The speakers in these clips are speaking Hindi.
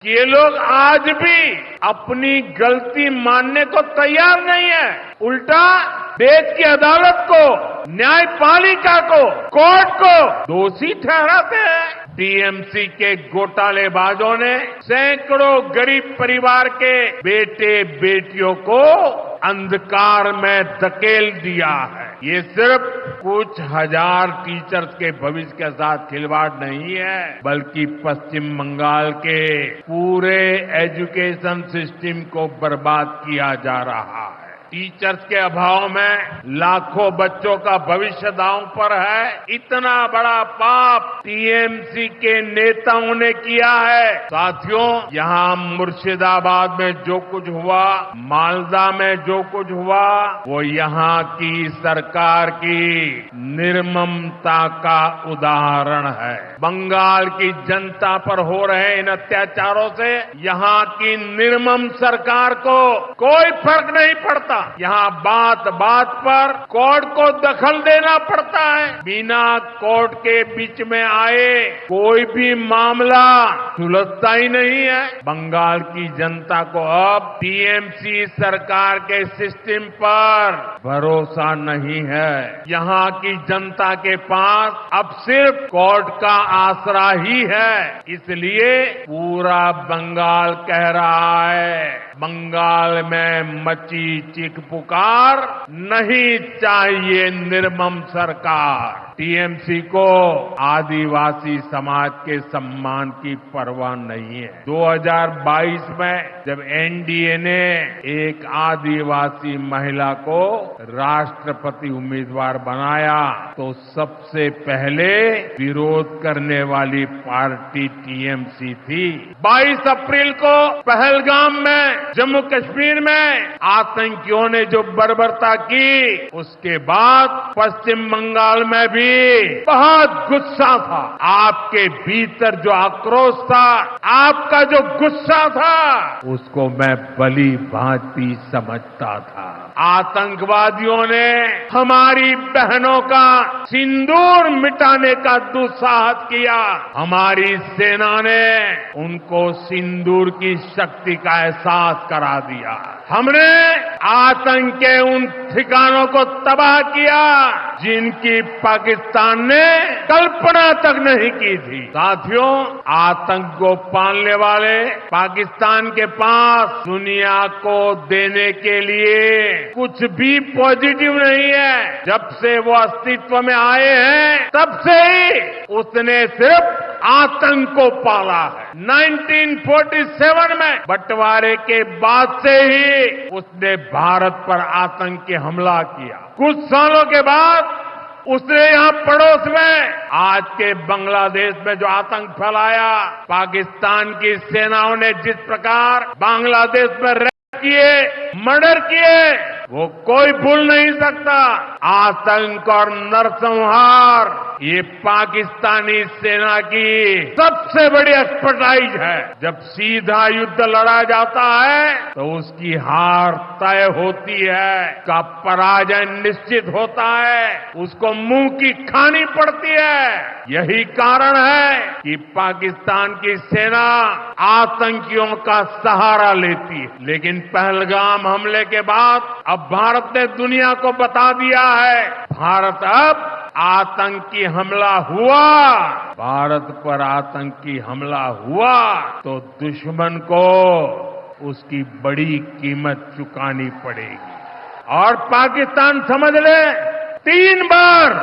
कि ये लोग आज भी अपनी गलती मानने को तैयार नहीं है। उल्टा देश की अदालत को, न्यायपालिका को, कोर्ट को दोषी ठहराते हैं। टीएमसी के घोटालेबाजों ने सैकड़ों गरीब परिवार के बेटे बेटियों को अंधकार में धकेल दिया है। ये सिर्फ कुछ हजार टीचर्स के भविष्य के साथ खिलवाड़ नहीं है, बल्कि पश्चिम बंगाल के पूरे एजुकेशन सिस्टम को बर्बाद किया जा रहा है। टीचर्स के अभाव में लाखों बच्चों का भविष्य दांव पर है। इतना बड़ा पाप टीएमसी के नेताओं ने किया है। साथियों, यहां मुर्शिदाबाद में जो कुछ हुआ, मालदा में जो कुछ हुआ, वो यहां की सरकार की निर्ममता का उदाहरण है। बंगाल की जनता पर हो रहे इन अत्याचारों से यहां की निर्मम सरकार को कोई फर्क नहीं पड़ता। यहां बात बात पर कोर्ट को दखल देना पड़ता है। बिना कोर्ट के बीच में आए कोई भी मामला सुलझता ही नहीं है। बंगाल की जनता को अब टीएमसी सरकार के सिस्टम पर भरोसा नहीं है। यहां की जनता के पास अब सिर्फ कोर्ट का आसरा ही है। इसलिए पूरा बंगाल कह रहा है, बंगाल में मची चीख पुकार, नहीं चाहिए निर्मम सरकार। टीएमसी को आदिवासी समाज के सम्मान की परवाह नहीं है। 2022 में जब एनडीए ने एक आदिवासी महिला को राष्ट्रपति उम्मीदवार बनाया तो सबसे पहले विरोध करने वाली पार्टी टीएमसी थी। 22 अप्रैल को पहलगाम में, जम्मू कश्मीर में आतंकियों ने जो बर्बरता की, उसके बाद पश्चिम बंगाल में भी बहुत गुस्सा था। आपके भीतर जो आक्रोश था, आपका जो गुस्सा था, उसको मैं भली भांति समझता था। आतंकवादियों ने हमारी बहनों का सिंदूर मिटाने का दुस्साहस किया। हमारी सेना ने उनको सिंदूर की शक्ति का एहसास करा दिया। हमने आतंक के उन ठिकानों को तबाह किया जिनकी पाकिस्तान ने कल्पना तक नहीं की थी। साथियों, आतंक को पालने वाले पाकिस्तान के पास दुनिया को देने के लिए कुछ भी पॉजिटिव नहीं है। जब से वो अस्तित्व में आए हैं, तब से ही उसने सिर्फ आतंक को पाला है। 1947 में बंटवारे के बाद से ही उसने भारत पर आतंकी हमला किया। कुछ सालों के बाद उसने यहां पड़ोस में आज के बांग्लादेश में जो आतंक फैलाया, पाकिस्तान की सेनाओं ने जिस प्रकार बांग्लादेश में रेप किए, मर्डर किए, वो कोई भूल नहीं सकता। आतंक और नरसंहार ये पाकिस्तानी सेना की सबसे बड़ी एक्सपर्टाइज है। जब सीधा युद्ध लड़ा जाता है तो उसकी हार तय होती है, का पराजय निश्चित होता है, उसको मुंह की खानी पड़ती है। यही कारण है कि पाकिस्तान की सेना आतंकियों का सहारा लेती है। लेकिन पहलगाम हमले के बाद अब भारत ने दुनिया को बता दिया है, भारत अब आतंकी हमला हुआ, भारत पर आतंकी हमला हुआ तो दुश्मन को उसकी बड़ी कीमत चुकानी पड़ेगी। और पाकिस्तान समझ ले, 3 बार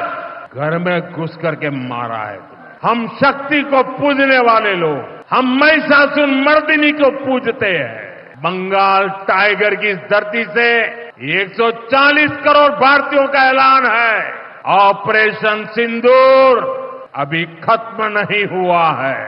घर में घुस करके मारा है तुम्हें। हम शक्ति को पूजने वाले लोग, हम महिषासुर मर्दिनी को पूजते हैं। बंगाल टाइगर की इस धरती से 140 करोड़ भारतीयों का ऐलान है। ऑपरेशन सिंदूर अभी खत्म नहीं हुआ है।